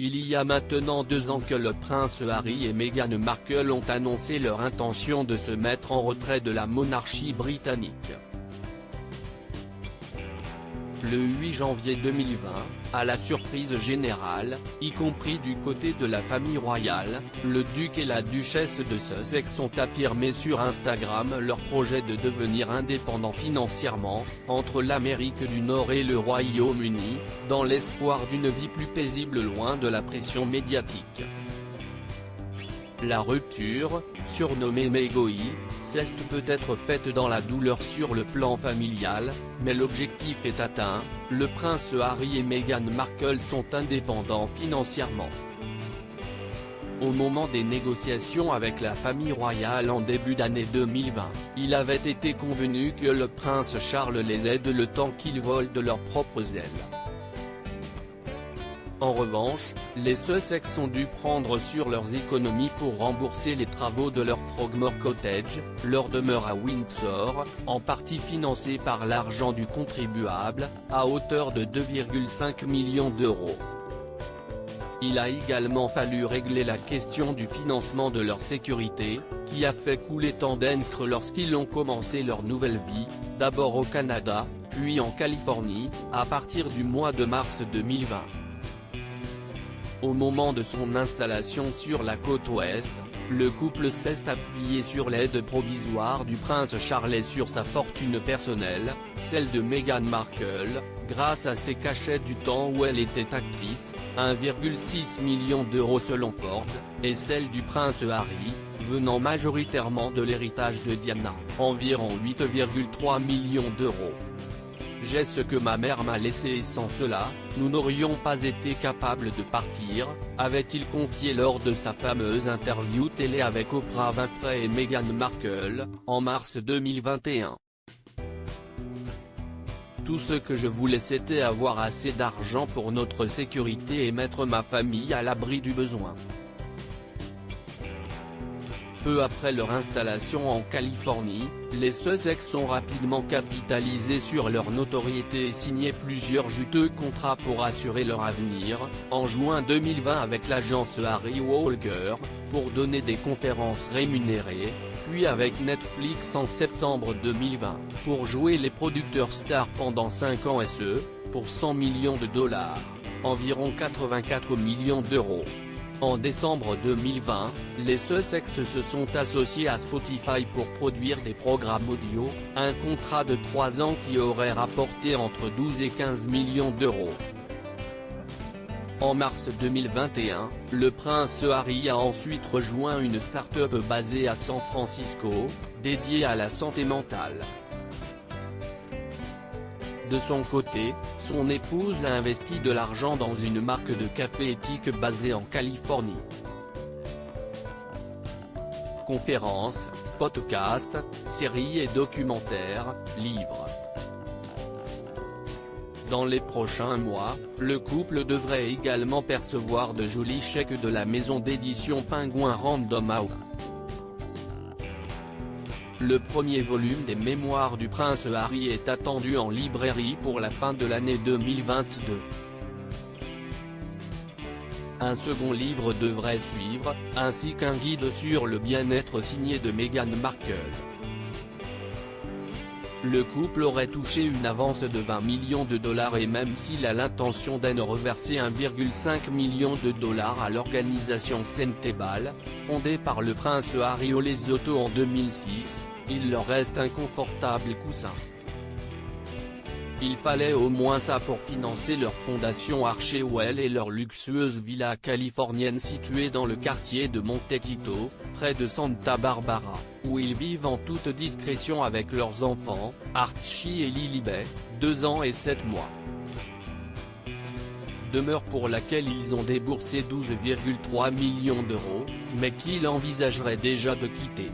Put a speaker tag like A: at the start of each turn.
A: Il y a maintenant 2 ans que le prince Harry et Meghan Markle ont annoncé leur intention de se mettre en retrait de la monarchie britannique. Le 8 janvier 2020, à la surprise générale, y compris du côté de la famille royale, le duc et la duchesse de Sussex ont affirmé sur Instagram leur projet de devenir indépendants financièrement, entre l'Amérique du Nord et le Royaume-Uni, dans l'espoir d'une vie plus paisible loin de la pression médiatique. La rupture, surnommée Megoi, s'est peut-être faite dans la douleur sur le plan familial, mais l'objectif est atteint, le prince Harry et Meghan Markle sont indépendants financièrement. Au moment des négociations avec la famille royale en début d'année 2020, il avait été convenu que le prince Charles les aide le temps qu'ils volent de leurs propres ailes. En revanche, les Sussex ont dû prendre sur leurs économies pour rembourser les travaux de leur Frogmore Cottage, leur demeure à Windsor, en partie financée par l'argent du contribuable, à hauteur de 2,5 millions d'euros. Il a également fallu régler la question du financement de leur sécurité, qui a fait couler tant d'encre lorsqu'ils ont commencé leur nouvelle vie, d'abord au Canada, puis en Californie, à partir du mois de mars 2020. Au moment de son installation sur la côte ouest, le couple s'est appuyé sur l'aide provisoire du prince Charles et sur sa fortune personnelle, celle de Meghan Markle, grâce à ses cachets du temps où elle était actrice, 1,6 million d'euros selon Forbes, et celle du prince Harry, venant majoritairement de l'héritage de Diana, environ 8,3 millions d'euros. J'ai ce que ma mère m'a laissé et sans cela, nous n'aurions pas été capables de partir, avait-il confié lors de sa fameuse interview télé avec Oprah Winfrey et Meghan Markle, en mars 2021. Tout ce que je voulais c'était avoir assez d'argent pour notre sécurité et mettre ma famille à l'abri du besoin. Peu après leur installation en Californie, les Sussex ont rapidement capitalisé sur leur notoriété et signé plusieurs juteux contrats pour assurer leur avenir, en juin 2020 avec l'agence Harry Walker, pour donner des conférences rémunérées, puis avec Netflix en septembre 2020, pour jouer les producteurs stars pendant 5 ans et ce, pour 100 millions de dollars, environ 84 millions d'euros. En décembre 2020, les Sussex se sont associés à Spotify pour produire des programmes audio, un contrat de 3 ans qui aurait rapporté entre 12 et 15 millions d'euros. En mars 2021, le prince Harry a ensuite rejoint une start-up basée à San Francisco, dédiée à la santé mentale. De son côté, son épouse a investi de l'argent dans une marque de café éthique basée en Californie. Conférences, podcasts, séries et documentaires, livres. Dans les prochains mois, le couple devrait également percevoir de jolis chèques de la maison d'édition Penguin Random House. Le premier volume des Mémoires du prince Harry est attendu en librairie pour la fin de l'année 2022. Un second livre devrait suivre, ainsi qu'un guide sur le bien-être signé de Meghan Markle. Le couple aurait touché une avance de 20 millions de dollars et même s'il a l'intention d'en reverser 1,5 million de dollars à l'organisation Sentebale, fondée par le prince Harry Lesotho en 2006, il leur reste un confortable coussin. Il fallait au moins ça pour financer leur fondation Archewell et leur luxueuse villa californienne située dans le quartier de Montecito, près de Santa Barbara, où ils vivent en toute discrétion avec leurs enfants, Archie et Lilibet, 2 ans et 7 mois. Demeure pour laquelle ils ont déboursé 12,3 millions d'euros, mais qu'ils envisageraient déjà de quitter.